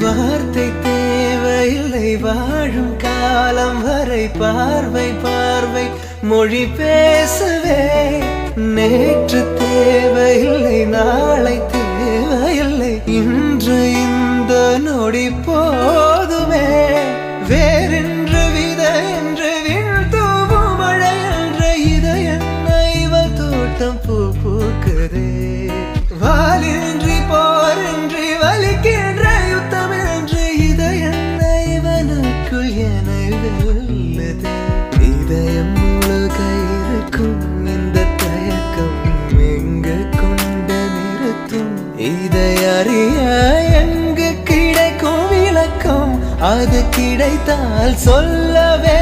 வார்த்தை தேவையில்லை வாழும் காலம் வரை பார்வை பார்வை மொழி பேசவே நேற்று தேவையில்லை நாளை தேவையில்லை இன்று இந்த நொடி போதுமே வேறென்று வித என்று வீழ்த்தூவும் மழை என்ற இதயங்கள் தோட்டம் பூ பூக்குதே வாலின்றி போரின்றி வலிக்கின்ற யுத்தம் என்று இதயக்குள் என வெல்லுதே இதயம் முழுக இருக்கும் இந்த தயக்கம் எங்கு கொண்டு நிறுத்தும் இதை அறிய எங்கு கிடைக்கும் விளக்கம் அது கிடைத்தால் சொல்லவே